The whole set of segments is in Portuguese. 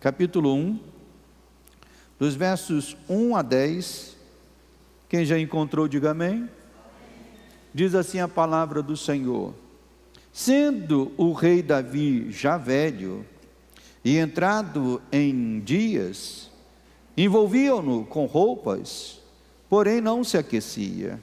capítulo 1, dos versos 1 a 10. Quem já encontrou, diga amém. Diz assim a palavra do Senhor: sendo o rei Davi já velho e entrado em dias, envolviam-no com roupas, porém não se aquecia.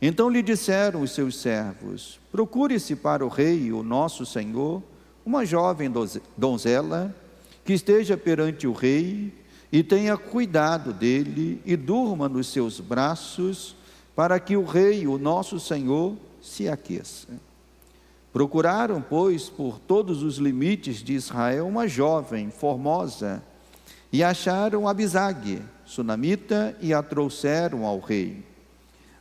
Então lhe disseram os seus servos: procure-se para o rei, o nosso senhor, uma jovem donzela, que esteja perante o rei, e tenha cuidado dele, e durma nos seus braços, para que o rei, o nosso senhor, se aqueça. Procuraram, pois, por todos os limites de Israel, uma jovem formosa, e acharam Abisag, sunamita, e a trouxeram ao rei.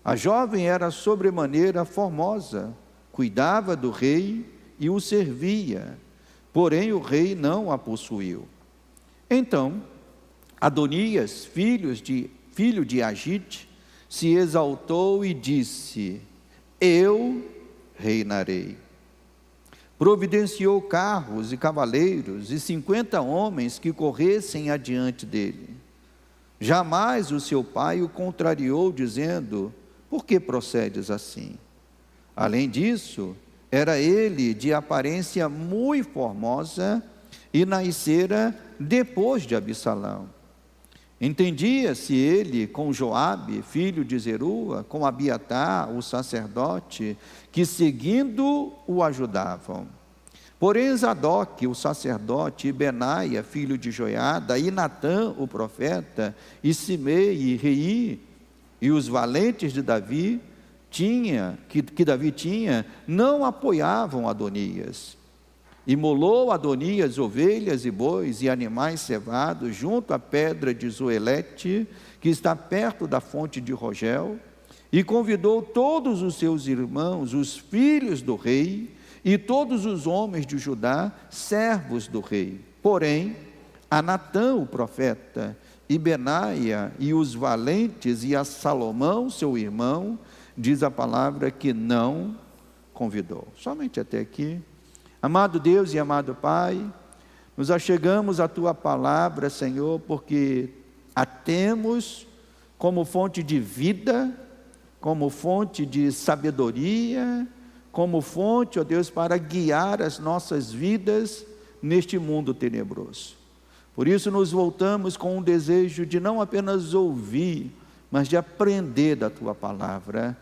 A jovem era sobremaneira formosa, cuidava do rei e o servia, porém o rei não a possuiu. Então Adonias, filho de Agite, se exaltou e disse: eu reinarei. Providenciou carros e cavaleiros e 50 homens que corressem adiante dele. Jamais o seu pai o contrariou, dizendo: por que procedes assim? Além disso, era ele de aparência muito formosa e nascera depois de Absalão. Entendia-se ele com Joabe, filho de Zerua, com Abiatar, o sacerdote, que seguindo o ajudavam. Porém Zadok, o sacerdote, e Benaia, filho de Joiada, e Natã, o profeta, e Simei e Rei, e os valentes de Davi, que Davi tinha, não apoiavam Adonias. Imolou Adonias ovelhas e bois e animais cevados junto à pedra de Zoelete, que está perto da fonte de Rogel, e convidou todos os seus irmãos, os filhos do rei, e todos os homens de Judá, servos do rei. Porém, a Natã, o profeta, e Benaia, e os valentes, e a Salomão, seu irmão, diz a palavra que não convidou. Somente até aqui. Amado Deus e amado Pai, nos achegamos à Tua palavra, Senhor, porque a temos como fonte de vida, como fonte de sabedoria, como fonte, ó Deus, para guiar as nossas vidas neste mundo tenebroso. Por isso nos voltamos com um desejo de não apenas ouvir, mas de aprender da Tua palavra.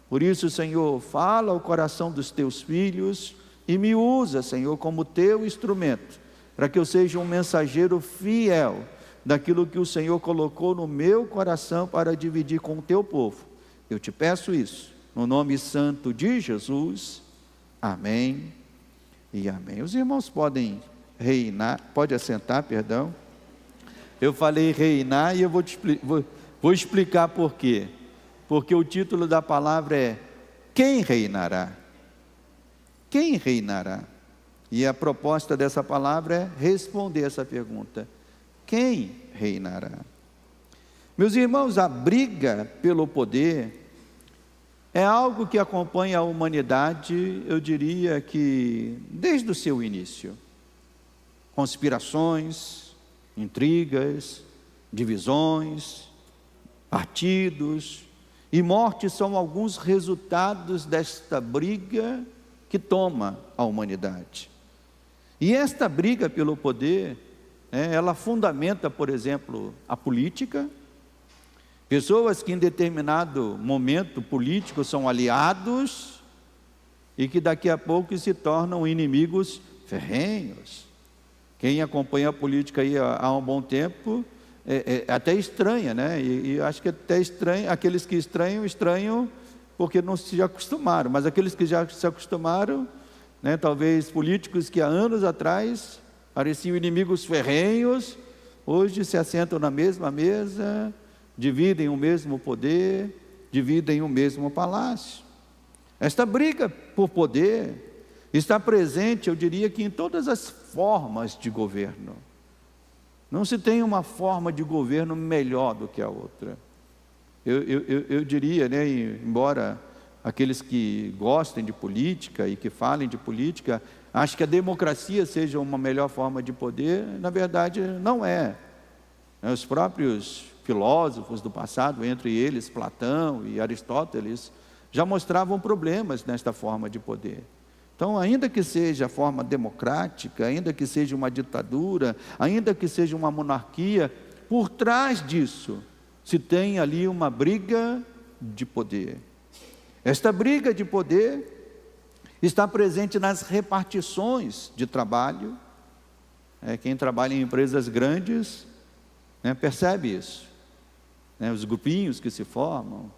Por isso, Senhor, fala ao coração dos Teus filhos, e me usa, Senhor, como Teu instrumento, para que eu seja um mensageiro fiel daquilo que o Senhor colocou no meu coração para dividir com o Teu povo. Eu te peço isso, no nome santo de Jesus. Amém e amém. Os irmãos podem reinar, pode assentar, perdão. Eu falei reinar e eu vou explicar por quê. Porque o título da palavra é: quem reinará? Quem reinará? E a proposta dessa palavra é responder essa pergunta: quem reinará? Meus irmãos, a briga pelo poder é algo que acompanha a humanidade, eu diria que desde o seu início. Conspirações, intrigas, divisões, partidos e morte são alguns resultados desta briga que toma a humanidade. E esta briga pelo poder, ela fundamenta, por exemplo, a política. Pessoas que em determinado momento político são aliados e que daqui a pouco se tornam inimigos ferrenhos. Quem acompanha a política aí há um bom tempo, até estranha, né? E acho que até estranha, aqueles que estranham porque não se acostumaram, mas aqueles que já se acostumaram, né, talvez políticos que há anos atrás pareciam inimigos ferrenhos, hoje se assentam na mesma mesa, dividem o mesmo poder, dividem o mesmo palácio. Esta briga por poder está presente, eu diria que em todas as formas de governo. Não se tem uma forma de governo melhor do que a outra. Eu diria, né, embora aqueles que gostem de política e que falem de política, acha que a democracia seja uma melhor forma de poder. Na verdade, não é. Os próprios filósofos do passado, entre eles Platão e Aristóteles, já mostravam problemas nesta forma de poder. Então, ainda que seja a forma democrática, ainda que seja uma ditadura, ainda que seja uma monarquia, por trás disso se tem ali uma briga de poder. Esta briga de poder está presente nas repartições de trabalho. Quem trabalha em empresas grandes, percebe isso. Os grupinhos que se formam,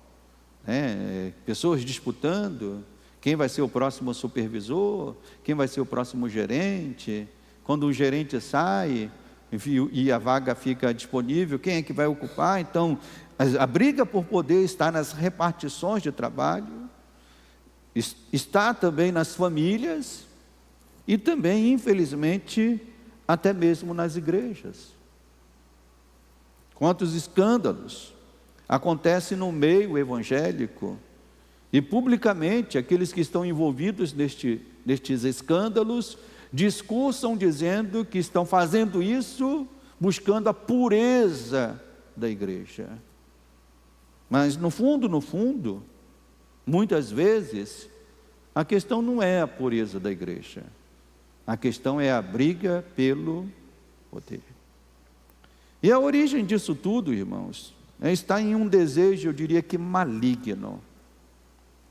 pessoas disputando quem vai ser o próximo supervisor, quem vai ser o próximo gerente. Quando o gerente sai, enfim, e a vaga fica disponível, quem é que vai ocupar? Então, a briga por poder está nas repartições de trabalho, está também nas famílias e também, infelizmente, até mesmo nas igrejas. Quantos escândalos acontecem no meio evangélico e publicamente aqueles que estão envolvidos nestes escândalos discursam dizendo que estão fazendo isso buscando a pureza da igreja. Mas no fundo, muitas vezes, a questão não é a pureza da igreja. A questão é a briga pelo poder. E a origem disso tudo, irmãos, está em um desejo, eu diria que maligno.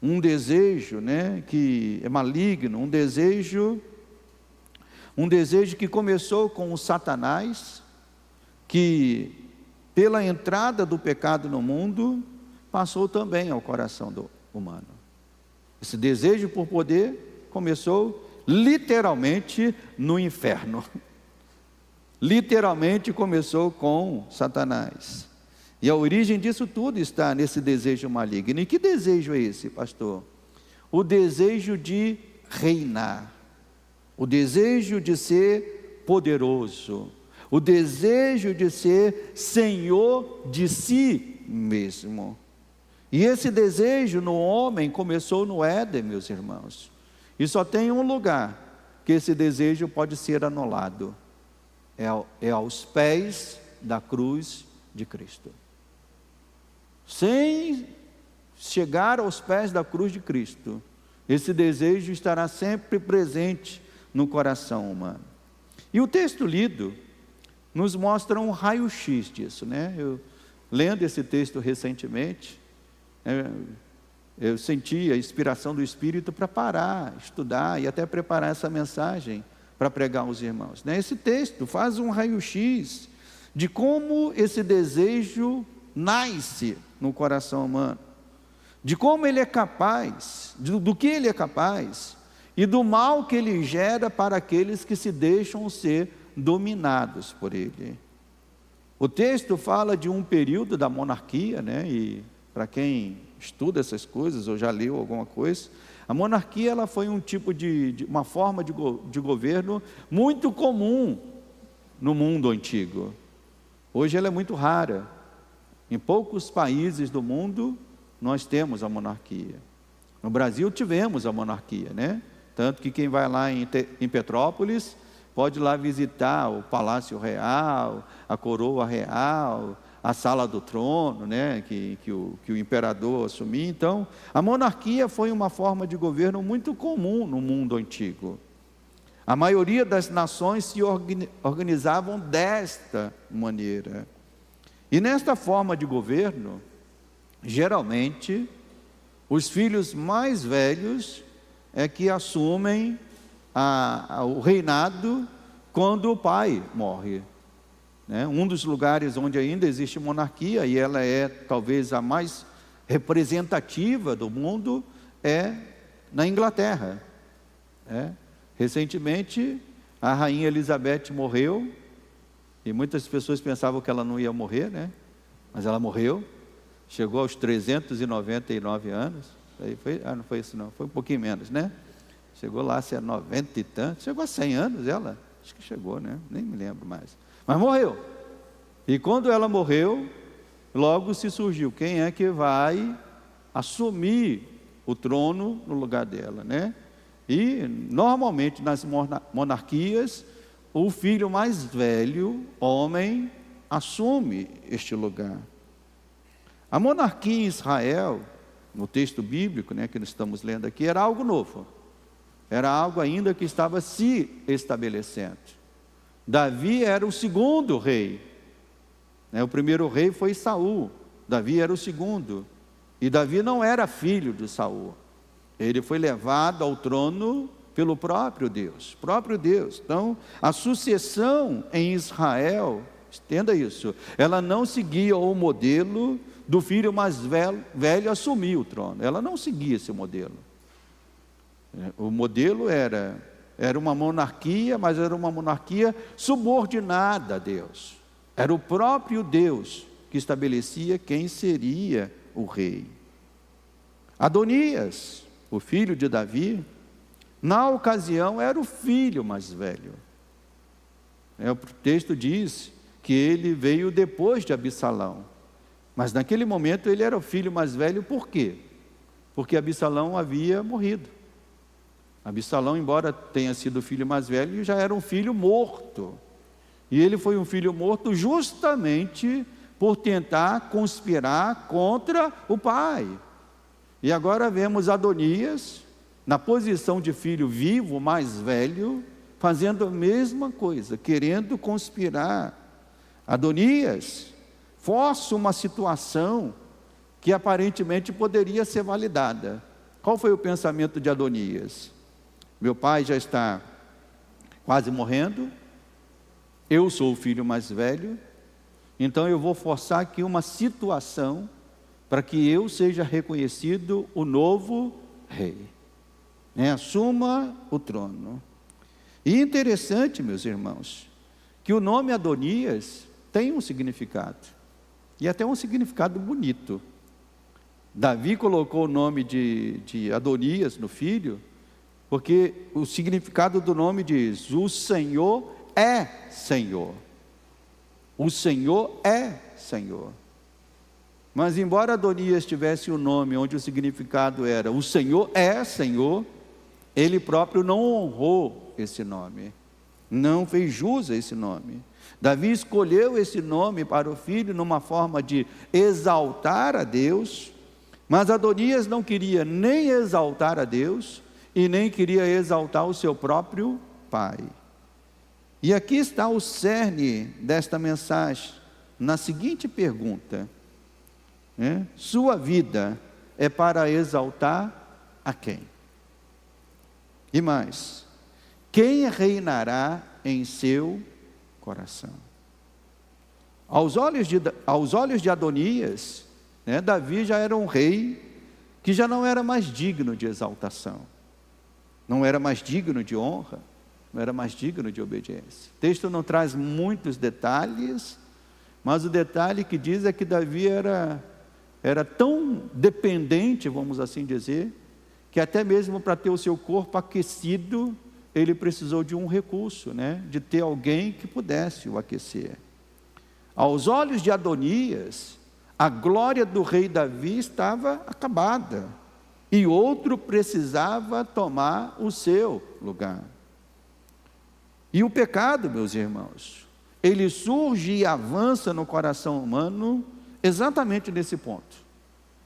Um desejo, que é maligno, um desejo que começou com o Satanás, que pela entrada do pecado no mundo, passou também ao coração do humano. Esse desejo por poder começou literalmente no inferno. Literalmente começou com Satanás. E a origem disso tudo está nesse desejo maligno. E que desejo é esse, pastor? O desejo de reinar. O desejo de ser poderoso. O desejo de ser senhor de si mesmo. E esse desejo no homem começou no Éden, meus irmãos. E só tem um lugar que esse desejo pode ser anulado. É aos pés da cruz de Cristo. Sem chegar aos pés da cruz de Cristo, esse desejo estará sempre presente no coração humano. E o texto lido nos mostra um raio-x disso, Eu lendo esse texto recentemente, eu senti a inspiração do Espírito para parar, estudar e até preparar essa mensagem para pregar aos irmãos. Esse texto faz um raio-x de como esse desejo nasce no coração humano, de como ele é capaz, do que ele é capaz e do mal que ele gera para aqueles que se deixam ser dominados por ele. O texto fala de um período da monarquia, e para quem estuda essas coisas ou já leu alguma coisa, a monarquia ela foi um tipo de uma forma de governo muito comum no mundo antigo. Hoje ela é muito rara. Em poucos países do mundo nós temos a monarquia. No Brasil tivemos a monarquia, Tanto que quem vai lá em Petrópolis pode ir lá visitar o Palácio Real, a Coroa Real, a Sala do Trono, que o imperador assumia. Então, a monarquia foi uma forma de governo muito comum no mundo antigo. A maioria das nações se organizavam desta maneira. E nesta forma de governo, geralmente, os filhos mais velhos é que assumem o reinado quando o pai morre. Um dos lugares onde ainda existe monarquia, e ela é talvez a mais representativa do mundo, é na Inglaterra. Recentemente, a rainha Elizabeth morreu, e muitas pessoas pensavam que ela não ia morrer, mas ela morreu, chegou aos 399 anos, não foi isso não, foi um pouquinho menos, chegou lá a ser 90 e tantos, chegou a 100 anos ela, acho que chegou, nem me lembro mais, mas morreu. E quando ela morreu, logo se surgiu, quem é que vai assumir o trono no lugar dela, E, normalmente, nas monarquias, o filho mais velho, homem, assume este lugar. A monarquia em Israel, no texto bíblico, né, que nós estamos lendo aqui, era algo novo. Era algo ainda que estava se estabelecendo. Davi era o segundo rei. O primeiro rei foi Saul. Davi era o segundo. E Davi não era filho de Saul. Ele foi levado ao trono pelo próprio Deus. Então, a sucessão em Israel, entenda isso, ela não seguia o modelo do filho mais velho assumir o trono. Ela não seguia esse modelo. O modelo era uma monarquia, mas era uma monarquia subordinada a Deus. Era o próprio Deus que estabelecia quem seria o rei. Adonias, o filho de Davi, na ocasião era o filho mais velho. O texto diz que ele veio depois de Absalão. Mas naquele momento ele era o filho mais velho, por quê? Porque Absalão havia morrido. Absalão, embora tenha sido o filho mais velho, já era um filho morto. E ele foi um filho morto justamente por tentar conspirar contra o pai. E agora vemos Adonias, na posição de filho vivo, mais velho, fazendo a mesma coisa, querendo conspirar. Adonias força uma situação que aparentemente poderia ser validada. Qual foi o pensamento de Adonias? Meu pai já está quase morrendo, eu sou o filho mais velho, então eu vou forçar aqui uma situação para que eu seja reconhecido o novo rei. Assuma o trono. E interessante, meus irmãos, que o nome Adonias tem um significado, e até um significado bonito. Davi colocou o nome de Adonias no filho, porque o significado do nome diz: o Senhor é Senhor. O Senhor é Senhor. Mas embora Adonias tivesse um nome onde o significado era o Senhor é Senhor, ele próprio não honrou esse nome, não fez jus a esse nome. Davi escolheu esse nome para o filho numa forma de exaltar a Deus, mas Adonias não queria nem exaltar a Deus e nem queria exaltar o seu próprio pai. E aqui está o cerne desta mensagem, na seguinte pergunta: sua vida é para exaltar a quem? E mais, quem reinará em seu coração? Aos olhos de Adonias, Davi já era um rei que já não era mais digno de exaltação, não era mais digno de honra, não era mais digno de obediência. O texto não traz muitos detalhes, mas o detalhe que diz é que Davi era tão dependente, vamos assim dizer, que até mesmo para ter o seu corpo aquecido, ele precisou de um recurso, de ter alguém que pudesse o aquecer. Aos olhos de Adonias, a glória do rei Davi estava acabada, e outro precisava tomar o seu lugar. E o pecado, meus irmãos, ele surge e avança no coração humano exatamente nesse ponto.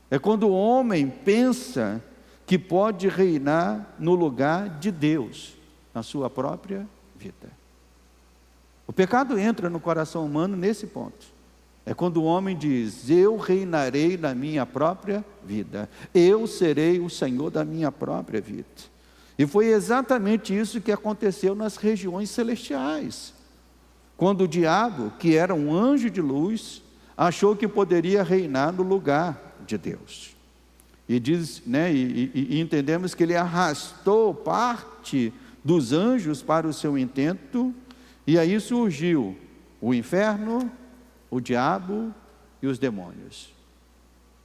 É quando o homem pensa que pode reinar no lugar de Deus, na sua própria vida. O pecado entra no coração humano nesse ponto. É quando o homem diz: eu reinarei na minha própria vida, eu serei o Senhor da minha própria vida. E foi exatamente isso que aconteceu nas regiões celestiais, quando o diabo, que era um anjo de luz, achou que poderia reinar no lugar de Deus. E diz, e entendemos que ele arrastou parte dos anjos para o seu intento, e aí surgiu o inferno, o diabo e os demônios,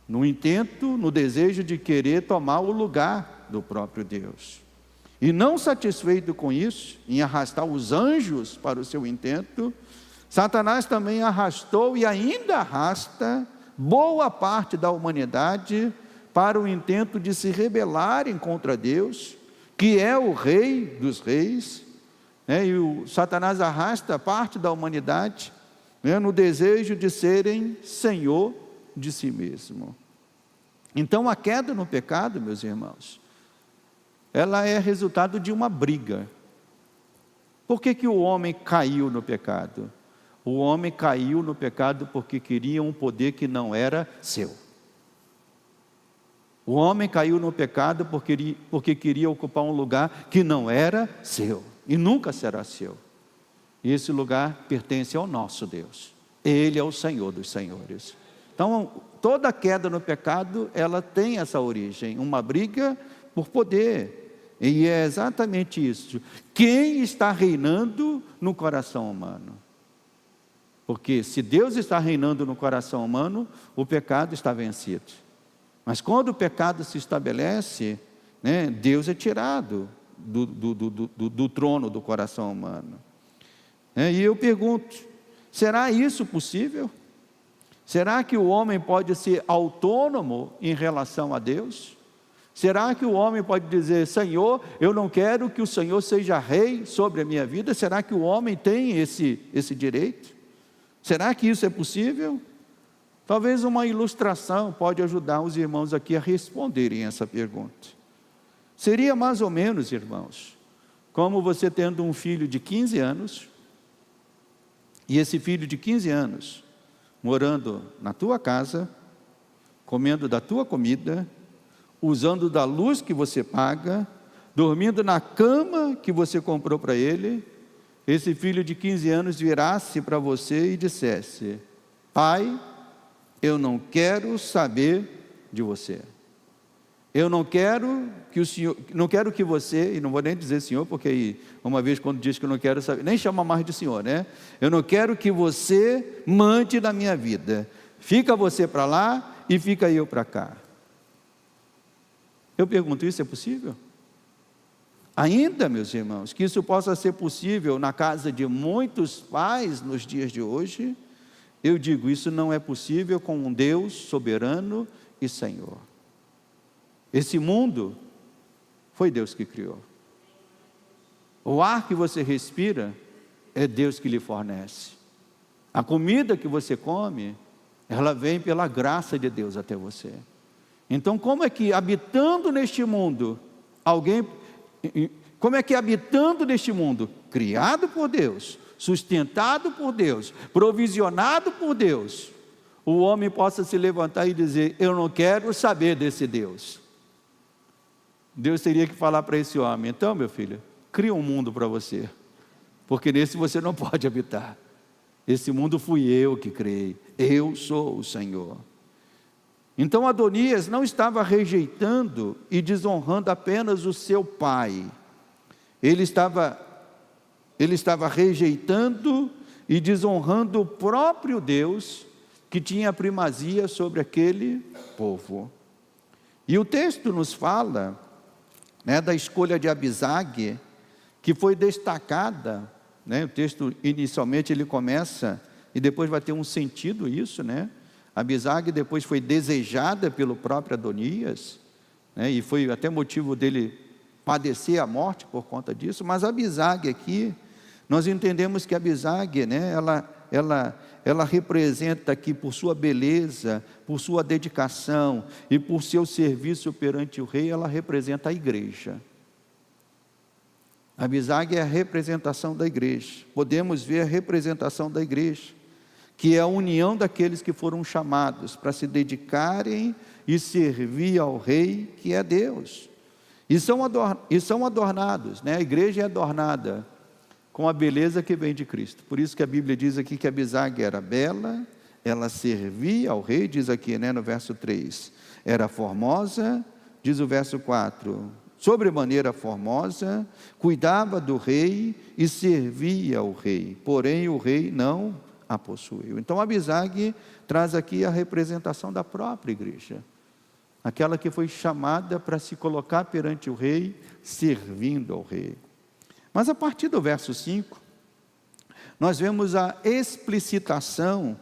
no intento, no desejo de querer tomar o lugar do próprio Deus. E não satisfeito com isso, em arrastar os anjos para o seu intento, Satanás também arrastou e ainda arrasta boa parte da humanidade para o intento de se rebelarem contra Deus, que é o Rei dos Reis, né? E o Satanás arrasta parte da humanidade, né, no desejo de serem senhor de si mesmo. Então a queda no pecado, meus irmãos, ela é resultado de uma briga. Por que o homem caiu no pecado? O homem caiu no pecado porque queria um poder que não era seu. O homem caiu no pecado porque queria ocupar um lugar que não era seu e nunca será seu. E esse lugar pertence ao nosso Deus. Ele é o Senhor dos senhores. Então, toda queda no pecado, ela tem essa origem, uma briga por poder. E é exatamente isso. Quem está reinando no coração humano? Porque se Deus está reinando no coração humano, o pecado está vencido. Mas quando o pecado se estabelece, né, Deus é tirado do trono do coração humano. E eu pergunto, será isso possível? Será que o homem pode ser autônomo em relação a Deus? Será que o homem pode dizer, Senhor, eu não quero que o Senhor seja rei sobre a minha vida? Será que o homem tem esse direito? Será que isso é possível? Talvez uma ilustração pode ajudar os irmãos aqui a responderem essa pergunta. Seria mais ou menos, irmãos, como você tendo um filho de 15 anos, e esse filho de 15 anos, morando na tua casa, comendo da tua comida, usando da luz que você paga, dormindo na cama que você comprou para ele, esse filho de 15 anos virasse para você e dissesse, pai, eu não quero saber de você. Eu não quero que o senhor, não quero que você, e não vou nem dizer senhor, porque aí, uma vez quando diz que eu não quero saber, nem chama mais de senhor, né? Eu não quero que você mande na minha vida. Fica você para lá e fica eu para cá. Eu pergunto, isso é possível? Ainda, meus irmãos, que isso possa ser possível na casa de muitos pais nos dias de hoje, eu digo, isso não é possível com um Deus soberano e Senhor. Esse mundo foi Deus que criou. O ar que você respira é Deus que lhe fornece. A comida que você come, ela vem pela graça de Deus até você. Então, como é que habitando neste mundo, criado por Deus, sustentado por Deus, provisionado por Deus, o homem possa se levantar e dizer, eu não quero saber desse Deus. Deus teria que falar para esse homem, então meu filho, cria um mundo para você, porque nesse você não pode habitar. Esse mundo fui eu que criei, eu sou o Senhor. Então Adonias não estava rejeitando e desonrando apenas o seu pai, ele estava rejeitando e desonrando o próprio Deus, que tinha a primazia sobre aquele povo. E o texto nos fala, né, da escolha de Abisag, que foi destacada, né, o texto inicialmente ele começa, e depois vai ter um sentido isso, né? Abisag depois foi desejada pelo próprio Adonias, né, e foi até motivo dele padecer a morte por conta disso, mas Abisag aqui, nós entendemos que Abisag, né, ela representa aqui por sua beleza, por sua dedicação e por seu serviço perante o rei, ela representa a igreja. Abisag é a representação da igreja. Podemos ver a representação da igreja, que é a união daqueles que foram chamados para se dedicarem e servir ao rei, que é Deus. E são adornados, né? A igreja é adornada com a beleza que vem de Cristo. Por isso que a Bíblia diz aqui que Abisag era bela, ela servia ao rei, diz aqui, né, no verso 3, era formosa, diz o verso 4, sobremaneira formosa, cuidava do rei e servia ao rei, porém o rei não a possuiu. Então Abisag traz aqui a representação da própria igreja, aquela que foi chamada para se colocar perante o rei, servindo ao rei. Mas a partir do verso 5, nós vemos a explicitação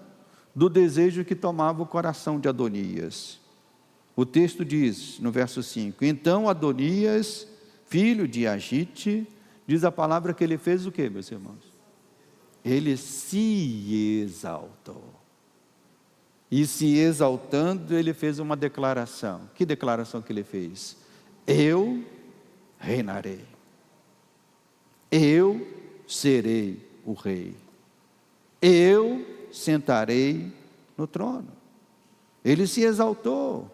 do desejo que tomava o coração de Adonias. O texto diz, no verso 5, então Adonias filho de Agite, diz a palavra que ele fez o quê, meus irmãos? Ele se exaltou. E se exaltando, ele fez uma declaração. Que declaração que ele fez? Eu reinarei. Eu serei o rei. Eu sentarei no trono. Ele se exaltou.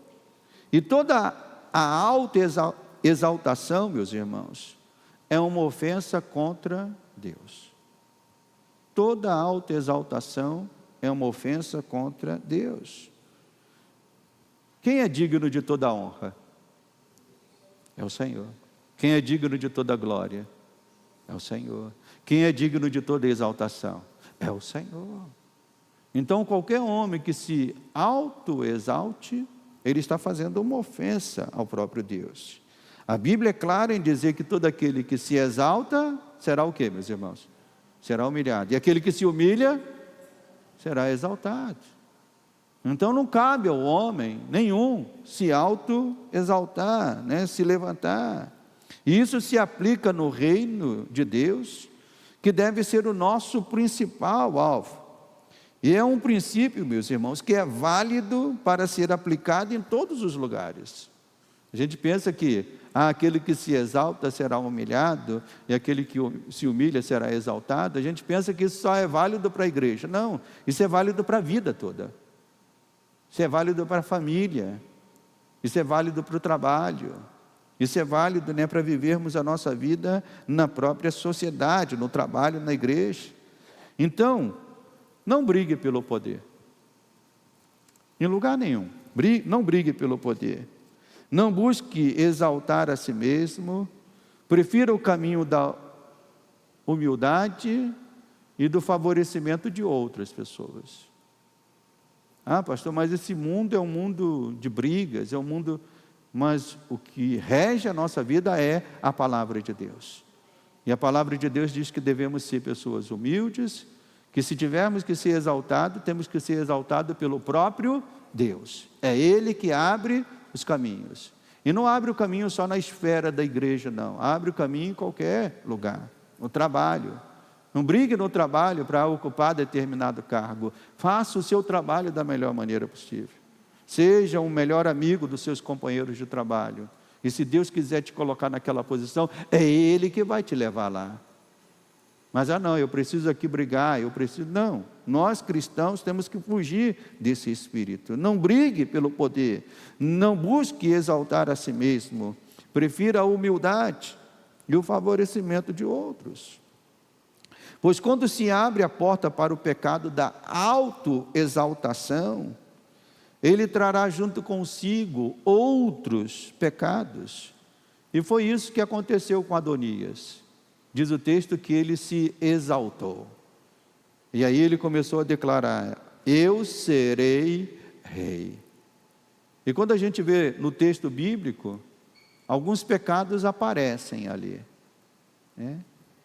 E toda a alta exaltação, meus irmãos, é uma ofensa contra Deus. Toda alta exaltação é uma ofensa contra Deus. Quem é digno de toda honra? É o Senhor. Quem é digno de toda glória? É o Senhor. Quem é digno de toda exaltação? É o Senhor. Então, qualquer homem que se auto-exalte, ele está fazendo uma ofensa ao próprio Deus. A Bíblia é clara em dizer que todo aquele que se exalta, será o quê, meus irmãos? Será humilhado. E aquele que se humilha, será exaltado. Então não cabe ao homem nenhum se auto-exaltar, se levantar. E isso se aplica no reino de Deus, que deve ser o nosso principal alvo. E é um princípio, meus irmãos, que é válido para ser aplicado em todos os lugares. A gente pensa que aquele que se exalta será humilhado, e aquele que se humilha será exaltado. A gente pensa que isso só é válido para a igreja. Não, isso é válido para a vida toda. Isso é válido para a família. Isso é válido para o trabalho. Isso é válido para vivermos a nossa vida na própria sociedade, no trabalho, na igreja. Então, não brigue pelo poder. Em lugar nenhum. Não brigue pelo poder. Não busque exaltar a si mesmo. Prefira o caminho da humildade e do favorecimento de outras pessoas. Pastor, mas esse mundo é um mundo de brigas, é um mundo... Mas o que rege a nossa vida é a palavra de Deus. E a palavra de Deus diz que devemos ser pessoas humildes, que se tivermos que ser exaltados, temos que ser exaltados pelo próprio Deus. É Ele que abre os caminhos. E não abre o caminho só na esfera da igreja, não. Abre o caminho em qualquer lugar. No trabalho. Não brigue no trabalho para ocupar determinado cargo. Faça o seu trabalho da melhor maneira possível. Seja um melhor amigo dos seus companheiros de trabalho. E se Deus quiser te colocar naquela posição, é Ele que vai te levar lá. Mas, não, eu preciso aqui brigar, Não, nós cristãos temos que fugir desse espírito. Não brigue pelo poder. Não busque exaltar a si mesmo. Prefira a humildade e o favorecimento de outros. Pois quando se abre a porta para o pecado da autoexaltação, ele trará junto consigo outros pecados. E foi isso que aconteceu com Adonias. Diz o texto que ele se exaltou. E aí ele começou a declarar: eu serei rei. E quando a gente vê no texto bíblico, alguns pecados aparecem ali.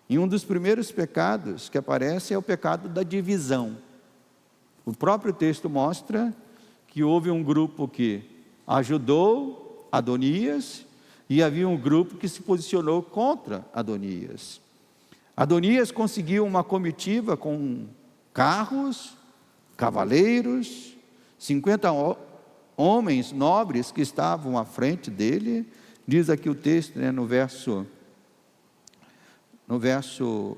E um dos primeiros pecados que aparece é o pecado da divisão. O próprio texto mostra que houve um grupo que ajudou Adonias e havia um grupo que se posicionou contra Adonias. Adonias conseguiu uma comitiva com carros, cavaleiros, 50 homens nobres que estavam à frente dele. Diz aqui o texto, no verso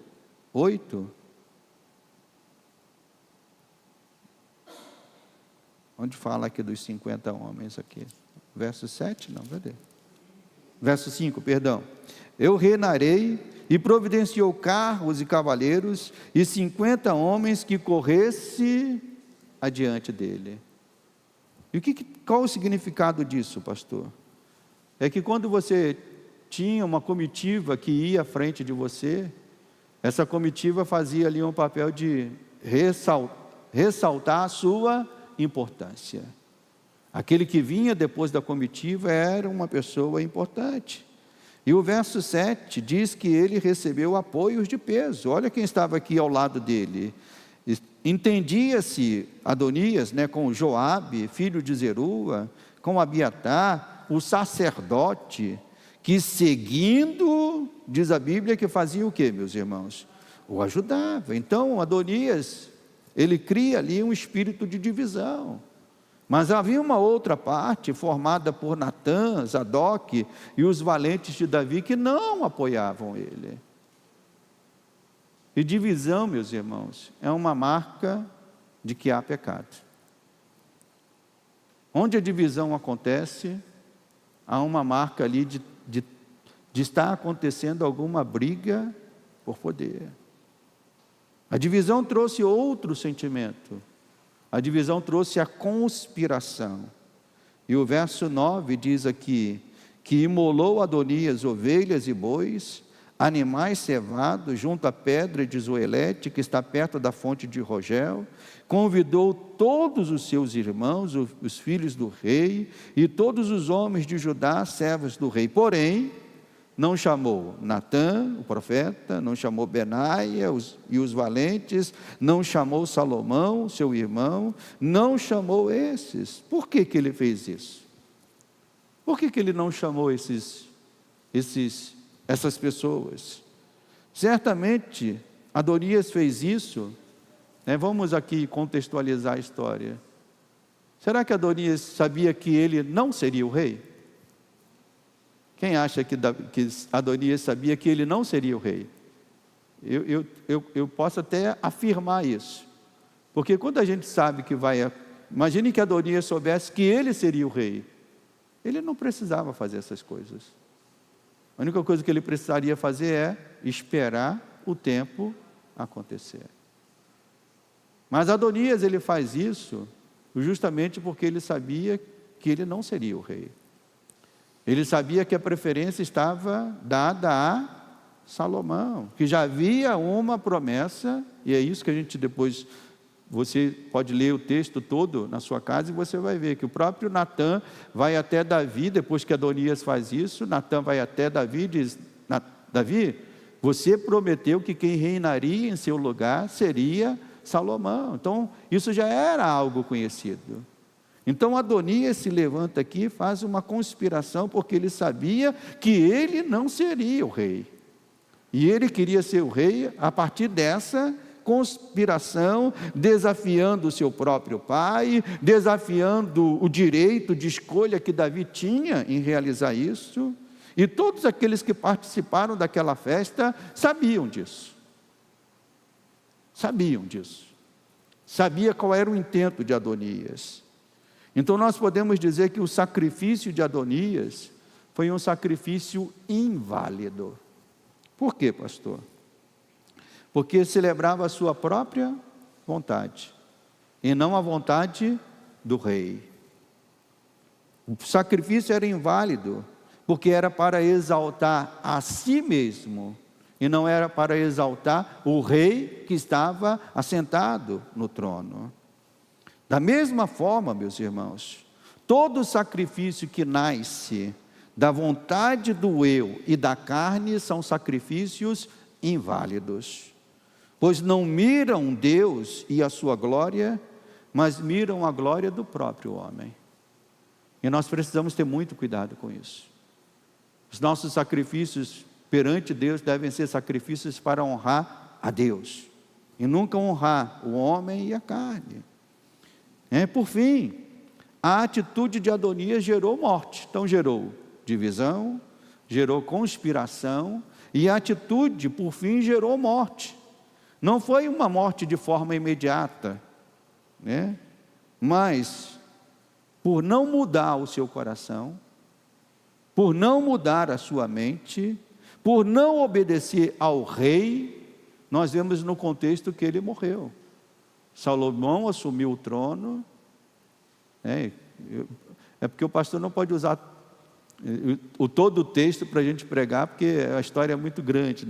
8... Onde fala aqui dos 50 homens aqui? Verso 7? Não, cadê? Verso 5, perdão. Eu reinarei e providenciou carros e cavaleiros e 50 homens que corresse adiante dele. E qual o significado disso, pastor? É que quando você tinha uma comitiva que ia à frente de você, essa comitiva fazia ali um papel de ressaltar a sua importância. Aquele que vinha depois da comitiva era uma pessoa importante. E o verso 7 diz que ele recebeu apoios de peso. Olha quem estava aqui ao lado dele. Entendia-se Adonias, com Joabe, filho de Zerua, com Abiatar, o sacerdote, que seguindo, diz a Bíblia, que fazia o quê, meus irmãos? O ajudava. Então Adonias, ele cria ali um espírito de divisão. Mas havia uma outra parte formada por Natã, Zadok e os valentes de Davi que não apoiavam ele. E divisão, meus irmãos, é uma marca de que há pecado. Onde a divisão acontece, há uma marca ali de estar acontecendo alguma briga por poder. A divisão trouxe outro sentimento. A divisão trouxe a conspiração. E o verso 9 diz aqui, que imolou Adonias ovelhas e bois, animais cevados junto à pedra de Zoelete, que está perto da fonte de Rogel, convidou todos os seus irmãos, os filhos do rei, e todos os homens de Judá, servos do rei. Porém, não chamou Natã, o profeta, não chamou Benaia e os valentes, não chamou Salomão, seu irmão, não chamou esses. Por que ele fez isso? Por que ele não chamou essas pessoas? Certamente, Adonias fez isso, vamos aqui contextualizar a história. Será que Adonias sabia que ele não seria o rei? Quem acha que Adonias sabia que ele não seria o rei? Eu posso até afirmar isso. Porque quando a gente sabe que imagine que Adonias soubesse que ele seria o rei. Ele não precisava fazer essas coisas. A única coisa que ele precisaria fazer é esperar o tempo acontecer. Mas Adonias, ele faz isso justamente porque ele sabia que ele não seria o rei. Ele sabia que a preferência estava dada a Salomão, que já havia uma promessa, e é isso que a gente depois, você pode ler o texto todo na sua casa e você vai ver que o próprio Natã vai até Davi, depois que Adonias faz isso, Natã vai até Davi e diz, Davi, você prometeu que quem reinaria em seu lugar seria Salomão. Então, isso já era algo conhecido. Então Adonias se levanta aqui e faz uma conspiração, porque ele sabia que ele não seria o rei. E ele queria ser o rei a partir dessa conspiração, desafiando o seu próprio pai, desafiando o direito de escolha que Davi tinha em realizar isso. E todos aqueles que participaram daquela festa sabiam disso. Sabia qual era o intento de Adonias. Então nós podemos dizer que o sacrifício de Adonias foi um sacrifício inválido. Por quê, pastor? Porque celebrava a sua própria vontade, e não a vontade do rei. O sacrifício era inválido, porque era para exaltar a si mesmo, e não era para exaltar o rei que estava assentado no trono. Da mesma forma, meus irmãos, todo sacrifício que nasce da vontade do eu e da carne são sacrifícios inválidos, pois não miram Deus e a sua glória, mas miram a glória do próprio homem. E nós precisamos ter muito cuidado com isso. Os nossos sacrifícios perante Deus devem ser sacrifícios para honrar a Deus, e nunca honrar o homem e a carne. Por fim, a atitude de Adonias gerou morte. Então gerou divisão, gerou conspiração, e a atitude, por fim, gerou morte. Não foi uma morte de forma imediata, mas por não mudar o seu coração, por não mudar a sua mente, por não obedecer ao rei, nós vemos no contexto que ele morreu. Salomão assumiu o trono, é porque o pastor não pode usar todo o texto para a gente pregar, porque a história é muito grande,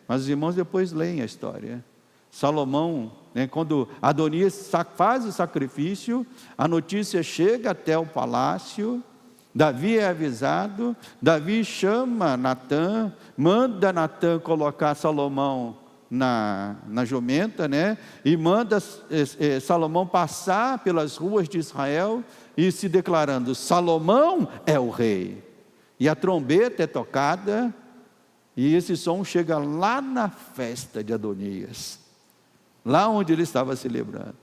mas os irmãos depois leem a história. Salomão, quando Adonias faz o sacrifício, a notícia chega até o palácio, Davi é avisado, Davi chama Natã, manda Natã colocar Salomão na jumenta, e manda Salomão passar pelas ruas de Israel e se declarando, Salomão é o rei. e a trombeta é tocada, e esse som chega lá na festa de Adonias, lá onde ele estava celebrando.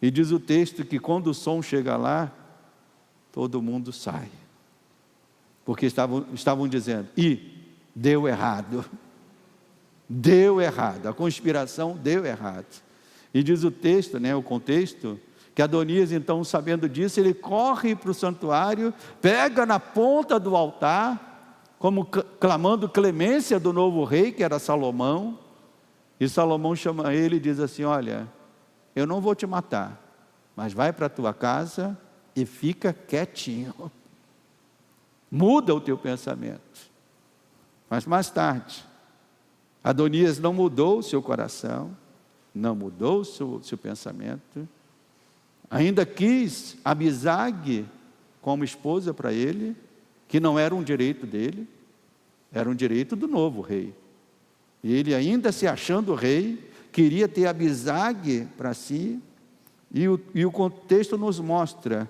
E diz o texto que quando o som chega lá, todo mundo sai, porque estavam dizendo, deu errado, a conspiração deu errado. E diz o texto, o contexto, que Adonias, então, sabendo disso, ele corre para o santuário, pega na ponta do altar, como clamando clemência do novo rei, que era Salomão, e Salomão chama ele e diz assim, olha, eu não vou te matar, mas vai para a tua casa e fica quietinho, muda o teu pensamento. Mas mais tarde, Adonias não mudou o seu coração, não mudou o seu pensamento, ainda quis Abisag como esposa para ele, que não era um direito dele, era um direito do novo rei. E ele, ainda se achando rei, queria ter Abisag para si, e o contexto nos mostra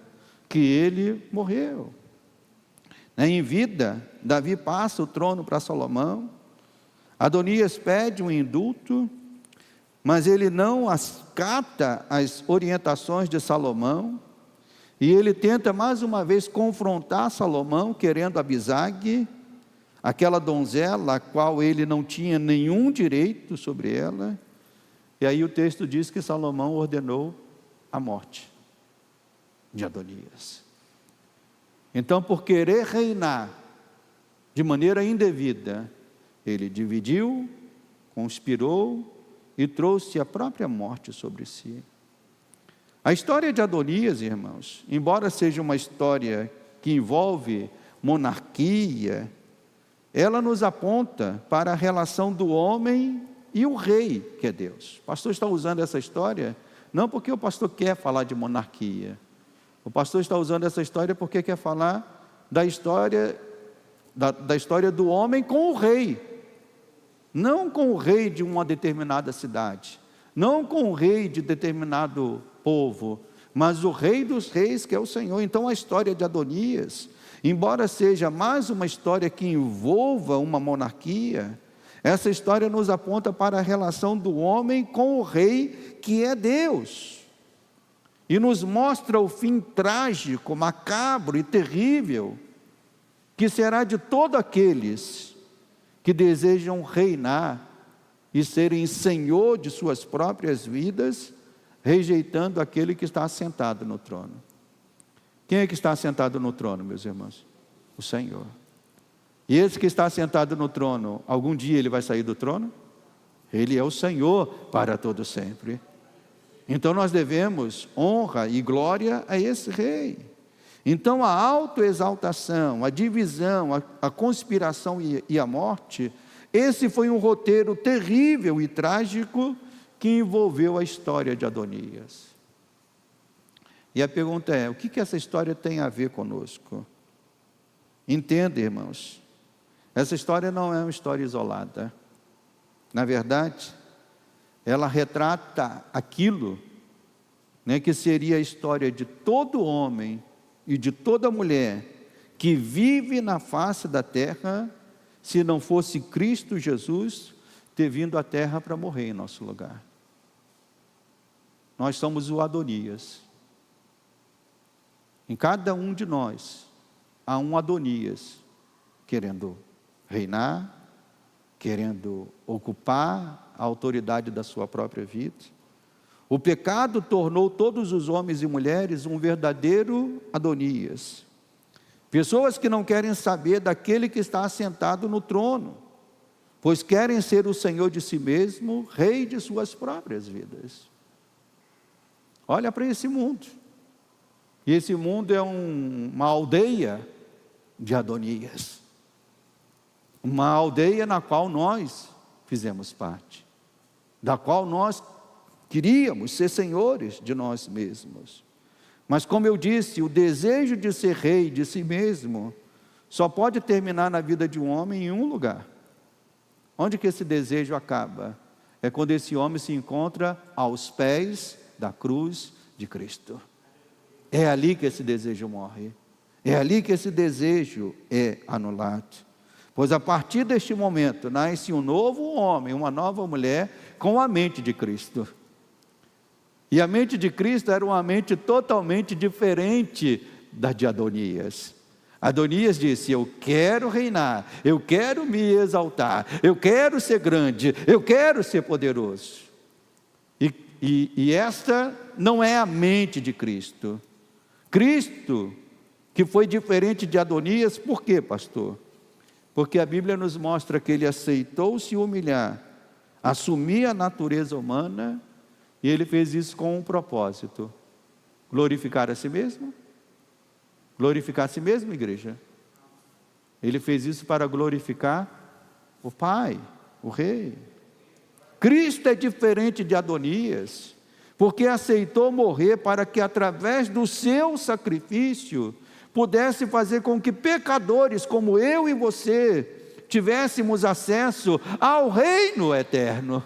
que ele morreu. Em vida, Davi passa o trono para Salomão, Adonias pede um indulto, mas ele não acata as orientações de Salomão, e ele tenta mais uma vez confrontar Salomão, querendo Abisag, aquela donzela a qual ele não tinha nenhum direito sobre ela, e aí o texto diz que Salomão ordenou a morte de Adonias. Então, por querer reinar de maneira indevida, ele dividiu, conspirou e trouxe a própria morte sobre si. A história de Adonias, irmãos, embora seja uma história que envolve monarquia, ela nos aponta para a relação do homem e o rei, que é Deus. O pastor está usando essa história, não porque o pastor quer falar de monarquia. O pastor está usando essa história porque quer falar da história do homem com o rei. Não com o rei de uma determinada cidade, não com o rei de determinado povo, mas o rei dos reis, que é o Senhor. Então a história de Adonias, embora seja mais uma história que envolva uma monarquia, essa história nos aponta para a relação do homem com o rei, que é Deus, e nos mostra o fim trágico, macabro e terrível, que será de todos aqueles que desejam reinar e serem senhor de suas próprias vidas, rejeitando aquele que está assentado no trono. Quem é que está assentado no trono, meus irmãos? O Senhor. E esse que está assentado no trono, algum dia ele vai sair do trono? Ele é o Senhor para todo sempre. Então nós devemos honra e glória a esse rei. Então a autoexaltação, a divisão, a conspiração e a morte, esse foi um roteiro terrível e trágico que envolveu a história de Adonias. E a pergunta é, o que essa história tem a ver conosco? Entenda, irmãos, essa história não é uma história isolada. Na verdade, ela retrata aquilo, que seria a história de todo homem e de toda mulher que vive na face da terra, se não fosse Cristo Jesus ter vindo à terra para morrer em nosso lugar. Nós somos o Adonias. Em cada um de nós há um Adonias querendo reinar, querendo ocupar a autoridade da sua própria vida. O pecado tornou todos os homens e mulheres um verdadeiro Adonias. Pessoas que não querem saber daquele que está assentado no trono, pois querem ser o Senhor de si mesmo, rei de suas próprias vidas. Olha para esse mundo. E esse mundo é uma aldeia de Adonias. Uma aldeia na qual nós fizemos parte, da qual nós queríamos ser senhores de nós mesmos. Mas como eu disse, o desejo de ser rei de si mesmo só pode terminar na vida de um homem em um lugar. Onde que esse desejo acaba? É quando esse homem se encontra aos pés da cruz de Cristo. É ali que esse desejo morre. É ali que esse desejo é anulado. Pois a partir deste momento nasce um novo homem, uma nova mulher com a mente de Cristo. E a mente de Cristo era uma mente totalmente diferente da de Adonias. Adonias disse: eu quero reinar, eu quero me exaltar, eu quero ser grande, eu quero ser poderoso. E esta não é a mente de Cristo. Cristo, que foi diferente de Adonias, por quê, pastor? Porque a Bíblia nos mostra que ele aceitou se humilhar, assumir a natureza humana, e ele fez isso com um propósito: glorificar a si mesmo. Glorificar a si mesmo, igreja? Ele fez isso para glorificar o Pai, o Rei. Cristo é diferente de Adonias, porque aceitou morrer para que através do seu sacrifício pudesse fazer com que pecadores como eu e você tivéssemos acesso ao reino eterno.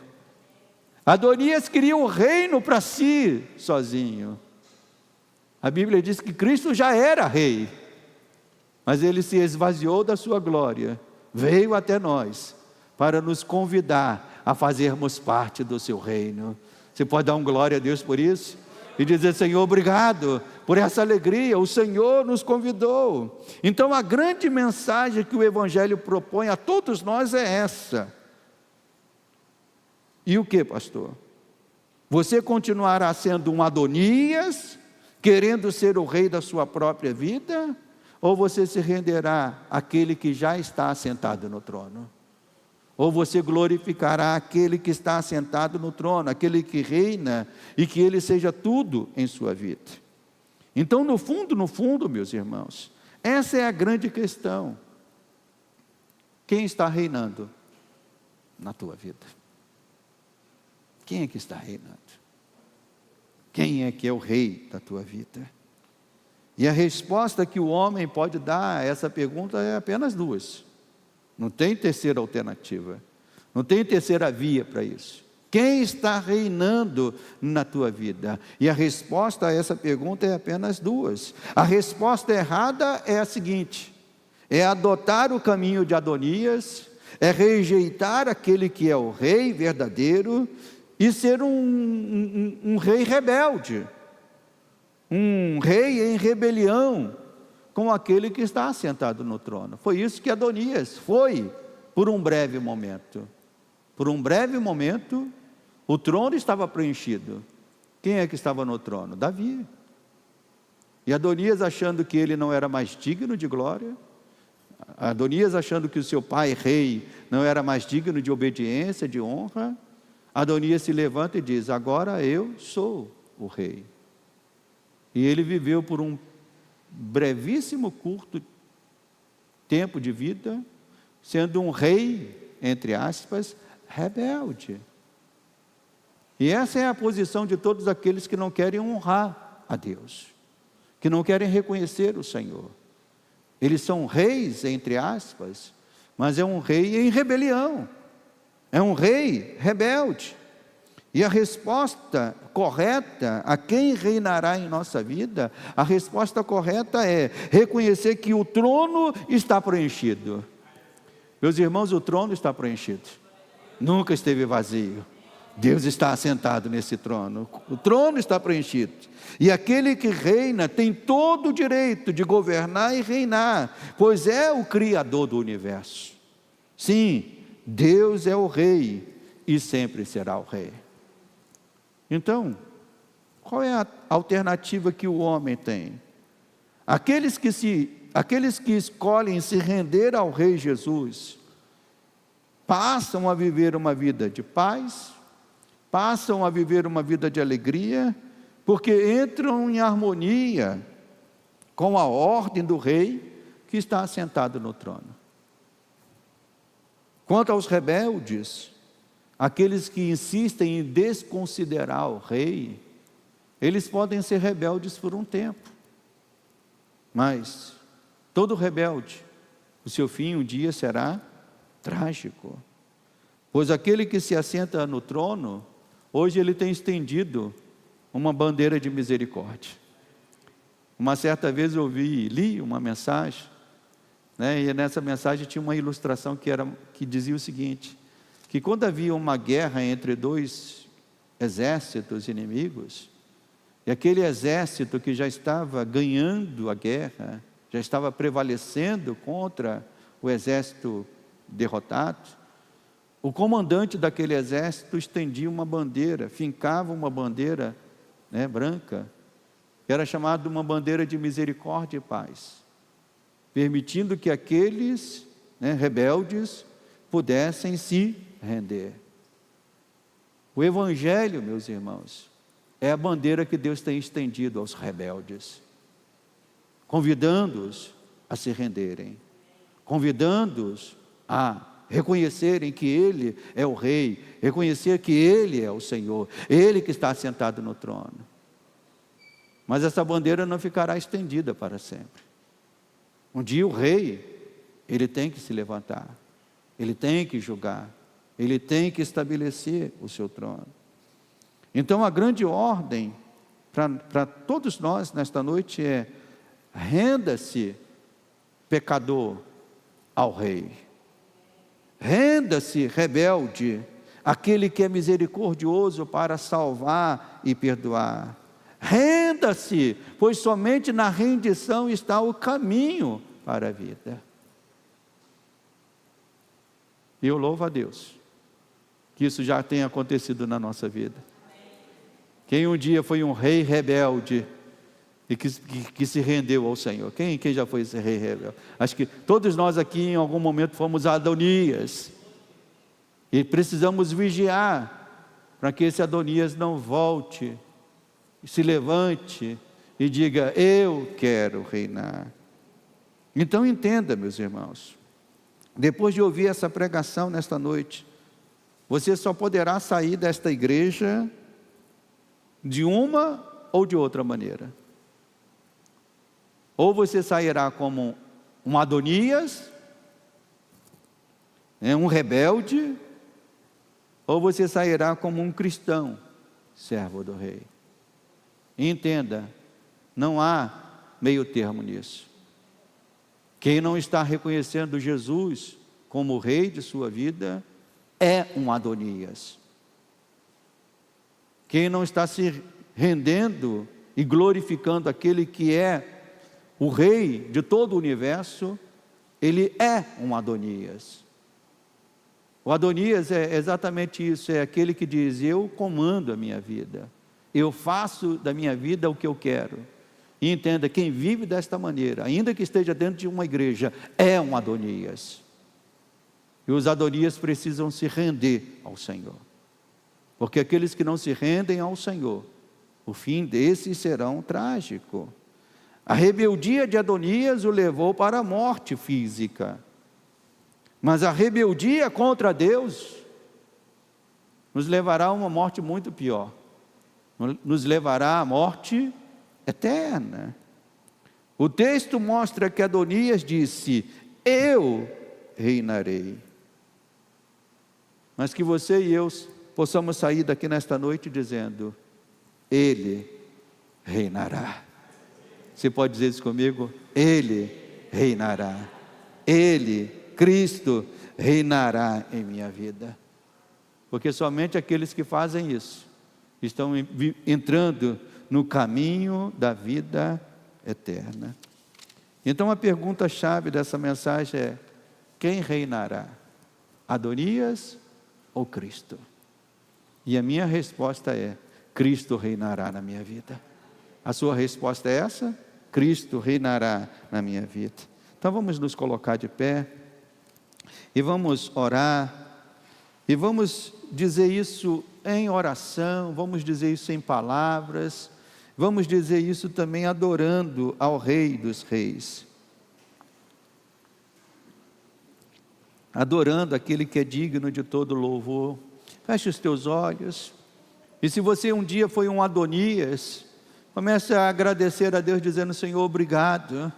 Adonias queria o reino para si sozinho. A Bíblia diz que Cristo já era rei, mas ele se esvaziou da sua glória, veio até nós para nos convidar a fazermos parte do seu reino. Você pode dar um glória a Deus por isso? E dizer: Senhor, obrigado por essa alegria, o Senhor nos convidou. Então a grande mensagem que o Evangelho propõe a todos nós é essa. E o que, pastor? Você continuará sendo um Adonias, querendo ser o rei da sua própria vida? Ou você se renderá àquele que já está assentado no trono? Ou você glorificará aquele que está assentado no trono, aquele que reina, e que ele seja tudo em sua vida? Então, no fundo, meus irmãos, essa é a grande questão. Quem está reinando na tua vida? Quem é que está reinando? Quem é que é o rei da tua vida? E a resposta que o homem pode dar a essa pergunta é apenas duas. Não tem terceira alternativa. Não tem terceira via para isso. Quem está reinando na tua vida? E a resposta a essa pergunta é apenas duas. A resposta errada é a seguinte: é adotar o caminho de Adonias, é rejeitar aquele que é o rei verdadeiro e ser um rei rebelde, um rei em rebelião com aquele que está assentado no trono. Foi isso que Adonias foi por um breve momento. Por um breve momento, o trono estava preenchido. Quem é que estava no trono? Davi. E Adonias, achando que ele não era mais digno de glória, Adonias achando que o seu pai rei não era mais digno de obediência, de honra, Adonias se levanta e diz: agora eu sou o rei. E ele viveu por um brevíssimo, curto tempo de vida, sendo um rei, entre aspas, rebelde. E essa é a posição de todos aqueles que não querem honrar a Deus, que não querem reconhecer o Senhor. Eles são reis, entre aspas, mas é um rei em rebelião, é um rei rebelde. E a resposta correta a quem reinará em nossa vida, a resposta correta é reconhecer que o trono está preenchido. Meus irmãos, o trono está preenchido, nunca esteve vazio. Deus está assentado nesse trono, o trono está preenchido. E aquele que reina tem todo o direito de governar e reinar, pois é o Criador do universo. Sim, Deus é o rei e sempre será o rei. Então, qual é a alternativa que o homem tem? Aqueles que escolhem se render ao Rei Jesus, passam a viver uma vida de paz, passam a viver uma vida de alegria, porque entram em harmonia com a ordem do Rei que está assentado no trono. Quanto aos rebeldes, aqueles que insistem em desconsiderar o rei, eles podem ser rebeldes por um tempo, mas todo rebelde, o seu fim um dia será trágico, pois aquele que se assenta no trono, hoje ele tem estendido uma bandeira de misericórdia. Uma certa vez eu li uma mensagem, né, e nessa mensagem tinha uma ilustração que dizia o seguinte, que quando havia uma guerra entre dois exércitos inimigos, e aquele exército que já estava ganhando a guerra, já estava prevalecendo contra o exército derrotado, o comandante daquele exército estendia uma bandeira, fincava uma bandeira, né, branca, que era chamada de uma bandeira de misericórdia e paz, permitindo que aqueles, né, rebeldes pudessem se render. O Evangelho, meus irmãos, é a bandeira que Deus tem estendido aos rebeldes, convidando-os a se renderem, convidando-os a reconhecerem que Ele é o Rei, reconhecer que Ele é o Senhor, Ele que está sentado no trono. Mas essa bandeira não ficará estendida para sempre. Um dia o Rei, ele tem que se levantar, ele tem que julgar, ele tem que estabelecer o seu trono. Então a grande ordem para todos nós nesta noite é: renda-se, pecador, ao Rei. Renda-se, rebelde, aquele que é misericordioso para salvar e perdoar. Renda-se, pois somente na rendição está o caminho para a vida. E eu louvo a Deus que isso já tenha acontecido na nossa vida. Quem um dia foi um rei rebelde e que se rendeu ao Senhor? Quem já foi esse rei rebelde? Acho que todos nós aqui em algum momento fomos Adonias. E precisamos vigiar para que esse Adonias não volte, se levante e diga: eu quero reinar. Então entenda, meus irmãos, depois de ouvir essa pregação nesta noite, você só poderá sair desta igreja de uma ou de outra maneira. Ou você sairá como um Adonias, um rebelde, ou você sairá como um cristão, servo do Rei. E entenda, não há meio termo nisso. Quem não está reconhecendo Jesus como o Rei de sua vida é um Adonias. Quem não está se rendendo e glorificando aquele que é o Rei de todo o universo, ele é um Adonias. O Adonias é exatamente isso, é aquele que diz: eu comando a minha vida, eu faço da minha vida o que eu quero. E entenda, quem vive desta maneira, ainda que esteja dentro de uma igreja, é um Adonias. E os Adonias precisam se render ao Senhor, porque aqueles que não se rendem ao Senhor, o fim desses serão trágico. A rebeldia de Adonias o levou para a morte física, mas a rebeldia contra Deus nos levará a uma morte muito pior, nos levará à morte eterna. O texto mostra que Adonias disse: eu reinarei. Mas que você e eu possamos sair daqui nesta noite dizendo: Ele reinará. Você pode dizer isso comigo? Ele reinará. Ele, Cristo, reinará em minha vida. Porque somente aqueles que fazem isso estão entrando no caminho da vida eterna. Então a pergunta-chave dessa mensagem é: quem reinará? Adonias ou Cristo? E a minha resposta é: Cristo reinará na minha vida. A sua resposta é essa? Cristo reinará na minha vida. Então vamos nos colocar de pé e vamos orar e vamos dizer isso em oração, vamos dizer isso em palavras, vamos dizer isso também adorando ao Rei dos Reis, adorando aquele que é digno de todo louvor. Feche os teus olhos, e se você um dia foi um Adonias, comece a agradecer a Deus dizendo: Senhor, obrigado.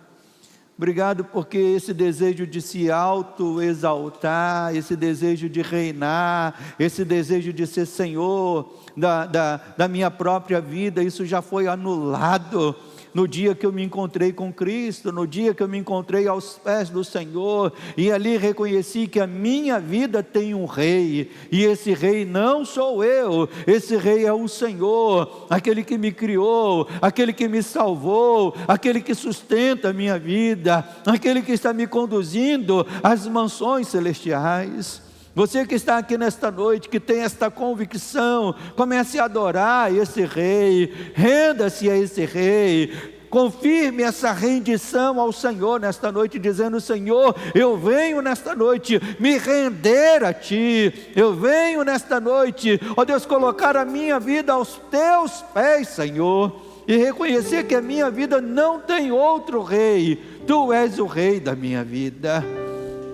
Obrigado porque esse desejo de se auto-exaltar, esse desejo de reinar, esse desejo de ser Senhor da minha própria vida, isso já foi anulado no dia que eu me encontrei com Cristo, no dia que eu me encontrei aos pés do Senhor, e ali reconheci que a minha vida tem um rei, e esse rei não sou eu, esse rei é o Senhor, aquele que me criou, aquele que me salvou, aquele que sustenta a minha vida, aquele que está me conduzindo às mansões celestiais. Você que está aqui nesta noite, que tem esta convicção, comece a adorar esse rei, renda-se a esse rei, confirme essa rendição ao Senhor nesta noite, dizendo: Senhor, eu venho nesta noite me render a Ti, eu venho nesta noite, ó Deus, colocar a minha vida aos Teus pés, Senhor, e reconhecer que a minha vida não tem outro rei, Tu és o rei da minha vida.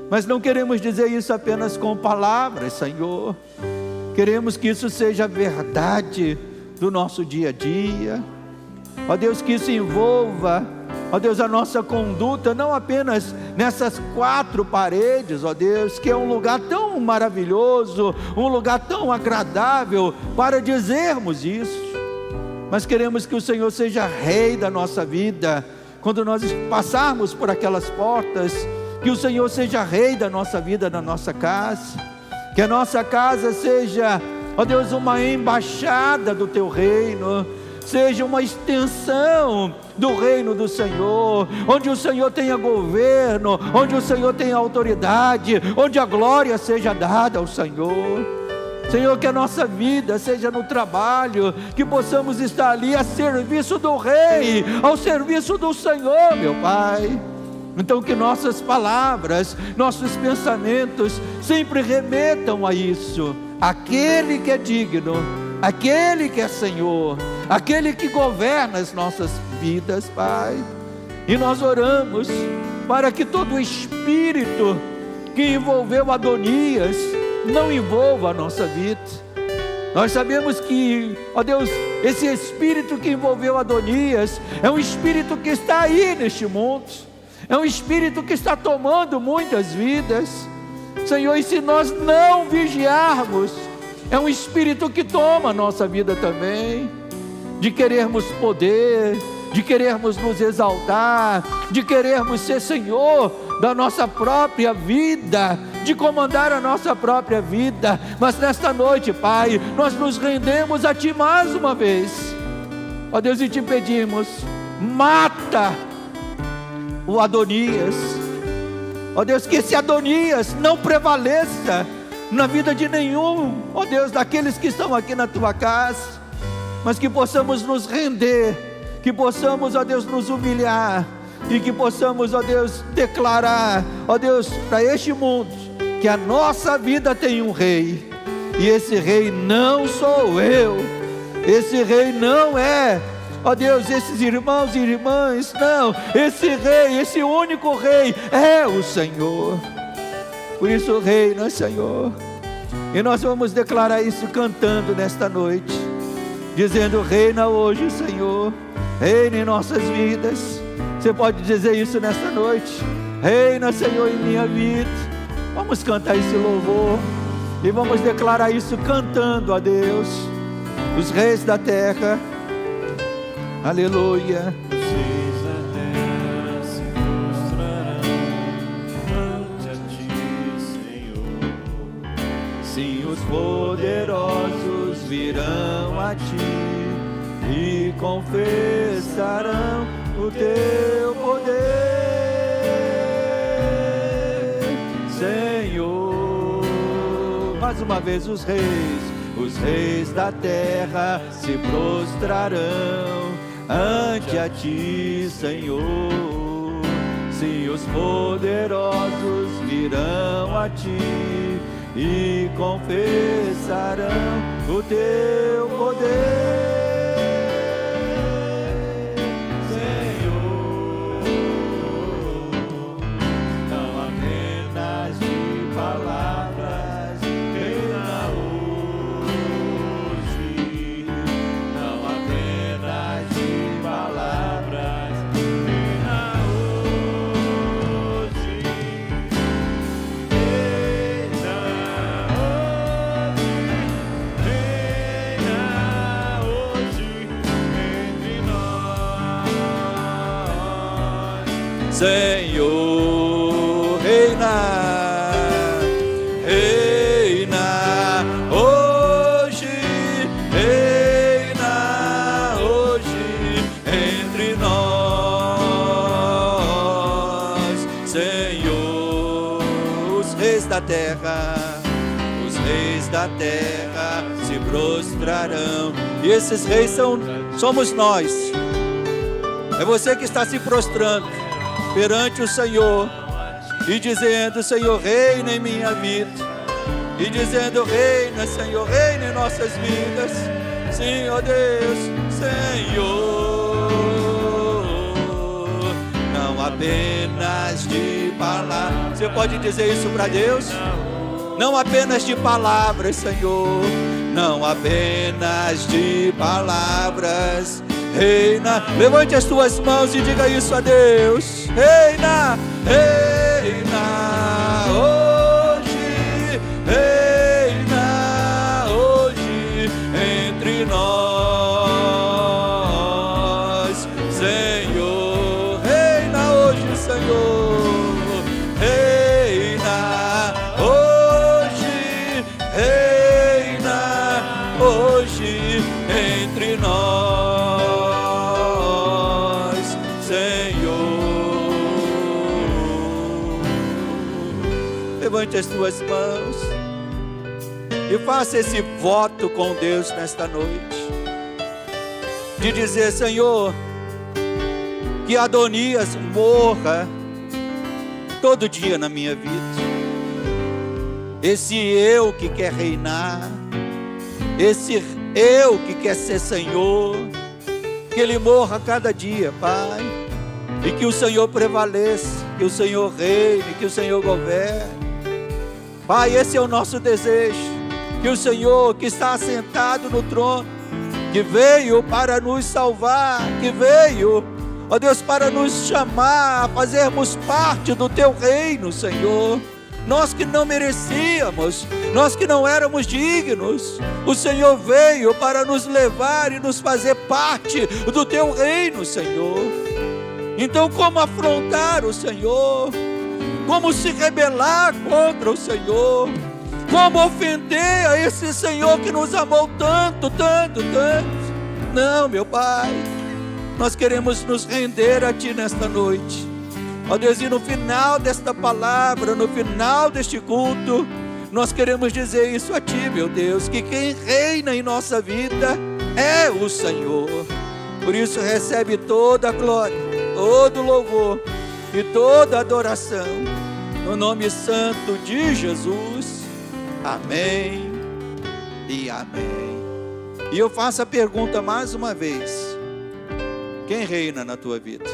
Mas não queremos dizer isso apenas com palavras, Senhor. Queremos que isso seja verdade do nosso dia a dia. Ó Deus, que isso envolva, ó Deus, a nossa conduta, não apenas nessas 4 paredes, ó Deus, que é um lugar tão maravilhoso, um lugar tão agradável para dizermos isso. Mas queremos que o Senhor seja rei da nossa vida. Quando nós passarmos por aquelas portas, que o Senhor seja rei da nossa vida, da nossa casa, que a nossa casa seja, ó Deus, uma embaixada do Teu reino, seja uma extensão do reino do Senhor, onde o Senhor tenha governo, onde o Senhor tenha autoridade, onde a glória seja dada ao Senhor. Senhor, que a nossa vida seja no trabalho, que possamos estar ali a serviço do Rei, ao serviço do Senhor, meu Pai. Então que nossas palavras, nossos pensamentos sempre remetam a isso, aquele que é digno, aquele que é Senhor, aquele que governa as nossas vidas, Pai. E nós oramos para que todo o espírito que envolveu Adonias não envolva a nossa vida. Nós sabemos que, ó Deus, esse espírito que envolveu Adonias é um espírito que está aí neste mundo, é um espírito que está tomando muitas vidas, Senhor, e se nós não vigiarmos, é um espírito que toma a nossa vida também, de querermos poder, de querermos nos exaltar, de querermos ser Senhor da nossa própria vida, de comandar a nossa própria vida. Mas nesta noite, Pai, nós nos rendemos a Ti mais uma vez, ó Deus, e Te pedimos: mata o Adonias, ó Deus, que esse Adonias não prevaleça na vida de nenhum, ó Deus, daqueles que estão aqui na Tua casa, mas que possamos nos render, que possamos, ó Deus, nos humilhar, e que possamos, ó Deus, declarar, ó Deus, para este mundo, que a nossa vida tem um rei, e esse rei não sou eu, esse rei não é, ó Deus, esses irmãos e irmãs, não, esse rei, esse único rei é o Senhor. Por isso reina, Senhor, e nós vamos declarar isso cantando nesta noite, dizendo: reina hoje, Senhor, reina em nossas vidas. Você pode dizer isso nesta noite: reina, Senhor, em minha vida. Vamos cantar esse louvor e vamos declarar isso cantando a Deus, os reis da terra, aleluia. Os reis da terra se prostrarão ante a Ti, Senhor. Sim, os poderosos virão a Ti e confessarão o Teu poder, Senhor. Mais uma vez os reis da terra se prostrarão ante a Ti, Senhor. Sim, os poderosos virão a Ti e confessarão o Teu poder, Senhor, reina, reina hoje, reina hoje entre nós, Senhor. Os reis da terra se prostrarão, e esses reis somos nós. É você que está se prostrando perante o Senhor e dizendo: Senhor, reina em minha vida, e dizendo: reina, Senhor, reina em nossas vidas. Sim, ó Deus, Senhor, não apenas de palavras. Você pode dizer isso para Deus? Não apenas de palavras, Senhor, não apenas de palavras. Reina, levante as tuas mãos e diga isso a Deus. Reina, reina hoje, reina hoje entre nós, Senhor. Reina hoje, Senhor, reina hoje, reina hoje entre nós. Levante as tuas mãos e faça esse voto com Deus nesta noite, de dizer: Senhor, que Adonias morra todo dia na minha vida. Esse eu que quer reinar, esse eu que quer ser Senhor, que ele morra cada dia, Pai, e que o Senhor prevaleça, que o Senhor reine, que o Senhor governe. Pai, esse é o nosso desejo, que o Senhor que está assentado no trono, que veio para nos salvar, que veio, ó Deus, para nos chamar a fazermos parte do Teu reino, Senhor. Nós que não merecíamos, nós que não éramos dignos, o Senhor veio para nos levar e nos fazer parte do Teu reino, Senhor. Então, como afrontar o Senhor? Como se rebelar contra o Senhor? Como ofender a esse Senhor que nos amou tanto, tanto, tanto? Não, meu Pai, nós queremos nos render a Ti nesta noite, ó Deus, e no final desta palavra, no final deste culto, nós queremos dizer isso a Ti, meu Deus, que quem reina em nossa vida é o Senhor. Por isso recebe toda a glória, todo o louvor e toda a adoração, no nome santo de Jesus. Amém e amém. E eu faço a pergunta mais uma vez: quem reina na tua vida?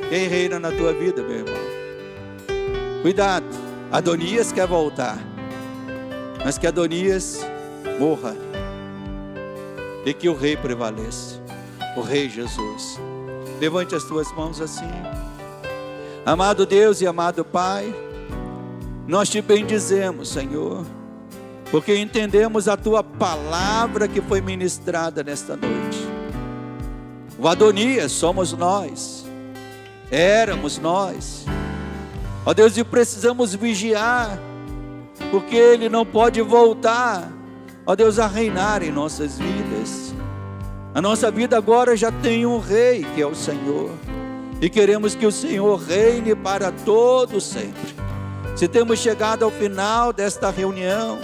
Quem reina na tua vida, meu irmão? Cuidado, Adonias quer voltar, mas que Adonias morra e que o rei prevaleça, o rei Jesus. Levante as tuas mãos assim. Amado Deus e amado Pai, nós Te bendizemos, Senhor, porque entendemos a Tua palavra que foi ministrada nesta noite. O Adonias somos nós, éramos nós, ó Deus, e precisamos vigiar, porque ele não pode voltar, ó Deus, a reinar em nossas vidas. A nossa vida agora já tem um rei, que é o Senhor, e queremos que o Senhor reine para todo sempre. Se temos chegado ao final desta reunião,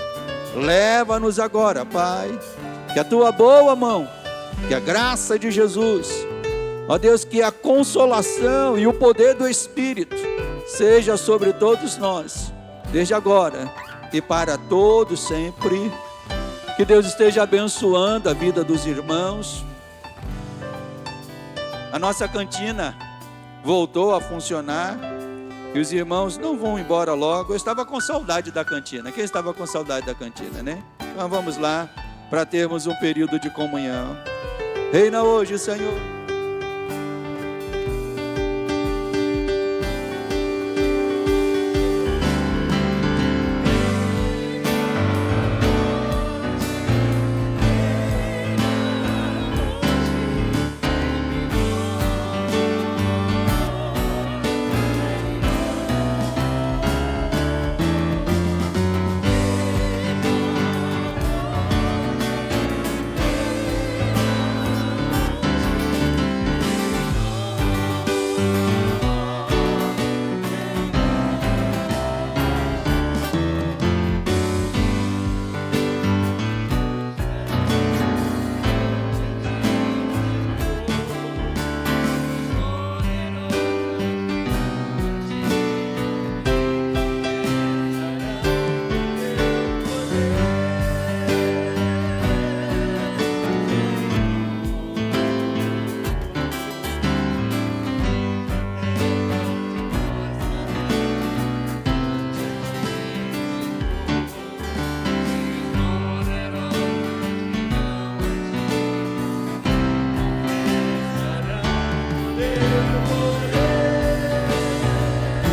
leva-nos agora, Pai, que a Tua boa mão, que a graça de Jesus, ó Deus, que a consolação e o poder do Espírito seja sobre todos nós, desde agora e para todos sempre. Que Deus esteja abençoando a vida dos irmãos. A nossa cantina voltou a funcionar e os irmãos não vão embora logo. Eu estava com saudade da cantina. Quem estava com saudade da cantina, né? Então vamos lá para termos um período de comunhão. Reina hoje, Senhor.